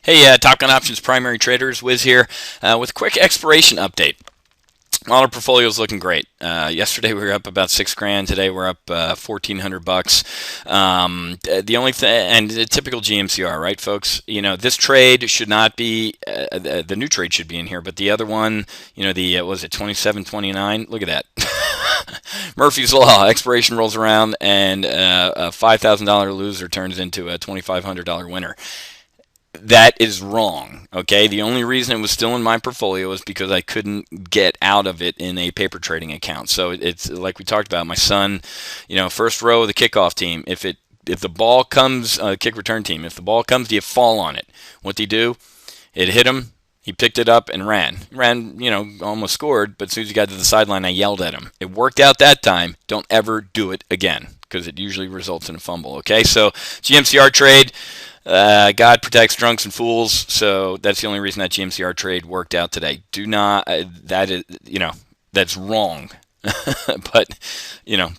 Hey, Top Gun Options primary traders, Wiz here, with a quick expiration update. Model portfolio is looking great. Yesterday we were up about $6,000. Today we're up $1,400. The only thing, and the typical GMCR, right, folks? This trade should not be. The new trade should be in here, but the other one, the was it 27.29? Look at that. Murphy's Law. Expiration rolls around, and a $5,000 loser turns into a $2,500 winner. That is wrong. Okay, the only reason it was still in my portfolio is because I couldn't get out of it in a paper trading account. So it's like we talked about. My son, first row of the kickoff team. If the ball comes, kick return team. If the ball comes, do you fall on it? What did he do? It hit him. He picked it up and ran. Almost scored. But as soon as he got to the sideline, I yelled at him. It worked out that time. Don't ever do it again because it usually results in a fumble. Okay, so GMCR trade. God protects drunks and fools, so that's the only reason that GMCR trade worked out today. Do not, that is, that's wrong. But,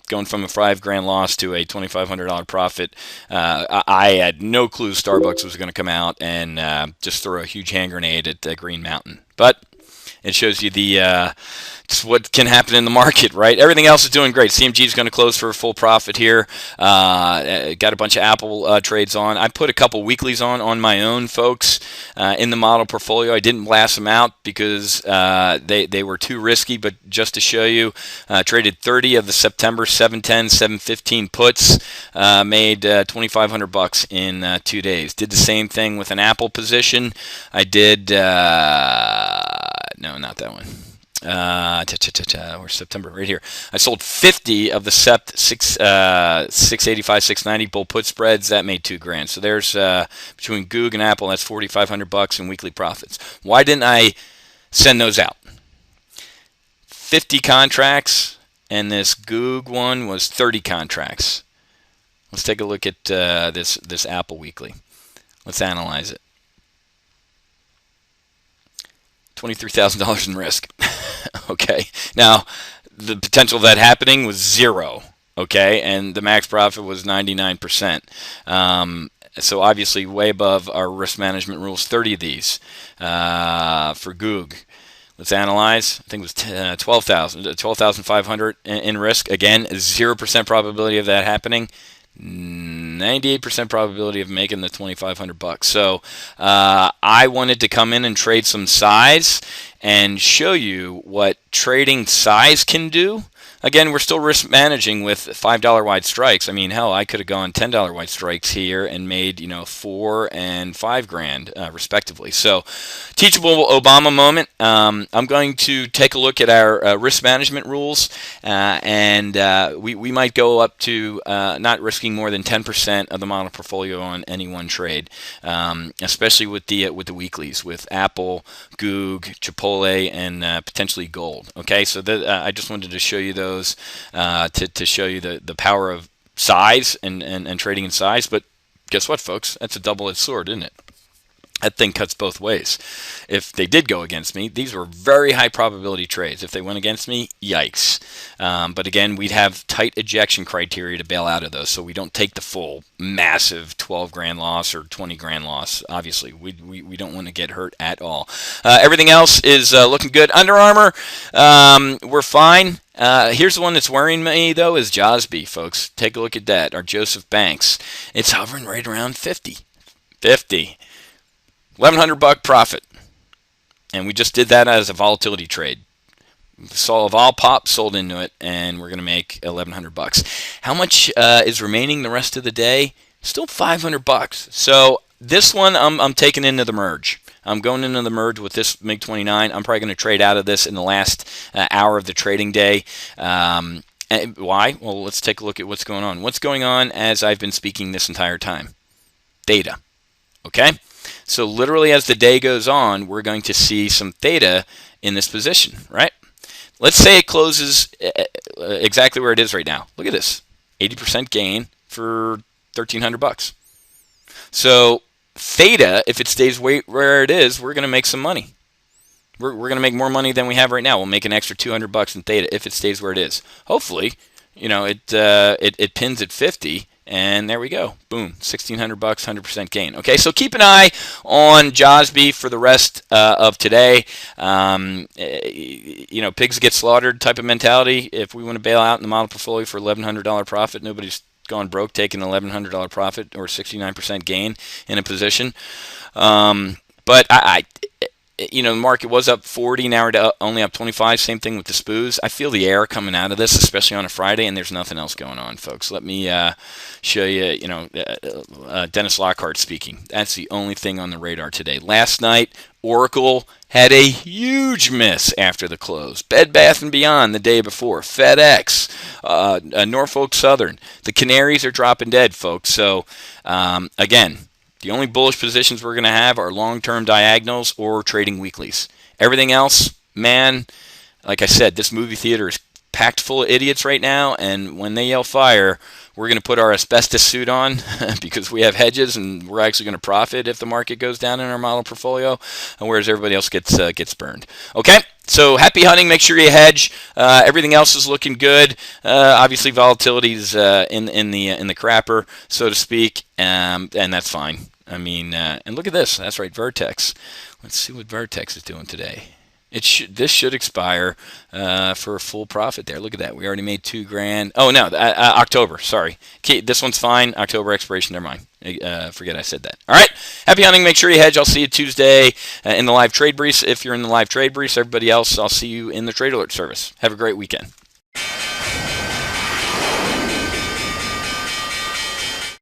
going from a $5,000 loss to a $2,500 profit, I had no clue Starbucks was going to come out and just throw a huge hand grenade at Green Mountain. But it shows you just what can happen in the market, right? Everything else is doing great. CMG is going to close for a full profit here. Got a bunch of Apple trades on. I put a couple weeklies on my own, folks, in the model portfolio. I didn't blast them out because they were too risky, but just to show you, traded 30 of the September 710, 715 puts, made $2,500 in 2 days. Did the same thing with an Apple position. I did, no, not that one. Where's September? Right here. I sold 50 of the Sept 685, 690 bull put spreads. That made $2,000. So there's between Goog and Apple, that's $4,500 in weekly profits. Why didn't I send those out? 50 contracts, and this Goog one was 30 contracts. Let's take a look at this Apple weekly. Let's analyze it. $23,000 in risk. Okay. Now, the potential of that happening was 0. Okay. And the max profit was 99%. So obviously way above our risk management rules. 30 of these for Goog. Let's analyze. I think it was 12,500 in risk. Again, 0% probability of that happening. 98% probability of making the $2,500. So I wanted to come in and trade some size and show you what trading size can do. Again, we're still risk managing with $5 wide strikes. I mean, hell, I could have gone $10 wide strikes here and made, $4,000 and $5,000 respectively. So, teachable Obama moment. I'm going to take a look at our risk management rules, and we might go up to not risking more than 10% of the model portfolio on any one trade, especially with the weeklies, with Apple, Goog, Chipotle, and potentially gold. Okay, so I just wanted to show you those. To show you the power of size and trading in size. But guess what, folks? That's a double-edged sword, isn't it? That thing cuts both ways. If they did go against me, these were very high probability trades. If they went against me, yikes. But again, we'd have tight ejection criteria to bail out of those, so we don't take the full massive $12,000 loss or $20,000 loss. Obviously, we don't want to get hurt at all. Everything else is looking good. Under Armour, we're fine. Here's the one that's worrying me, though, is Josby, folks. Take a look at that. Our Joseph Banks. It's hovering right around 50. 50. $1,100 profit. And we just did that as a volatility trade. Saw a vol pop, sold into it, and we're going to make $1,100. How much is remaining the rest of the day? Still $500. So this one I'm taking into the merge. I'm going into the merge with this MiG-29. I'm probably going to trade out of this in the last hour of the trading day. And why? Well, let's take a look at what's going on. What's going on as I've been speaking this entire time? Theta. Okay? So literally as the day goes on, we're going to see some theta in this position, right? Let's say it closes exactly where it is right now. Look at this. 80% gain for $1,300. So theta, if it stays where it is, we're going to make some money. We're going to make more money than we have right now. We'll make an extra $200 in theta if it stays where it is. Hopefully, it pins at 50 And there we go. Boom, $1,600, 100% gain. Okay, so keep an eye on Josby for the rest of today. Pigs get slaughtered type of mentality. If we want to bail out in the model portfolio for $1,100 profit, nobody's gone broke taking an $1,100 profit or 69% gain in a position. But the market was up 40, now we're only up 25. Same thing with the SPOOs. I feel the air coming out of this, especially on a Friday, and there's nothing else going on, folks. Let me show you, Dennis Lockhart speaking. That's the only thing on the radar today. Last night, Oracle had a huge miss after the close. Bed Bath & Beyond the day before. FedEx, Norfolk Southern. The Canaries are dropping dead, folks. So, again, the only bullish positions we're going to have are long-term diagonals or trading weeklies. Everything else, man, like I said, this movie theater is packed full of idiots right now, and when they yell fire, we're going to put our asbestos suit on because we have hedges, and we're actually going to profit if the market goes down in our model portfolio, whereas everybody else gets burned. Okay? So happy hunting. Make sure you hedge. Everything else is looking good. Obviously, volatility is in the crapper, so to speak, and that's fine. I mean, and look at this. That's right, Vertex. Let's see what Vertex is doing today. This should expire for a full profit there. Look at that. We already made $2,000. Oh no, October. Sorry. Okay, this one's fine. October expiration. Never mind. Forget I said that. All right. Happy hunting. Make sure you hedge. I'll see you Tuesday in the live trade briefs. If you're in the live trade briefs, everybody else, I'll see you in the trade alert service. Have a great weekend.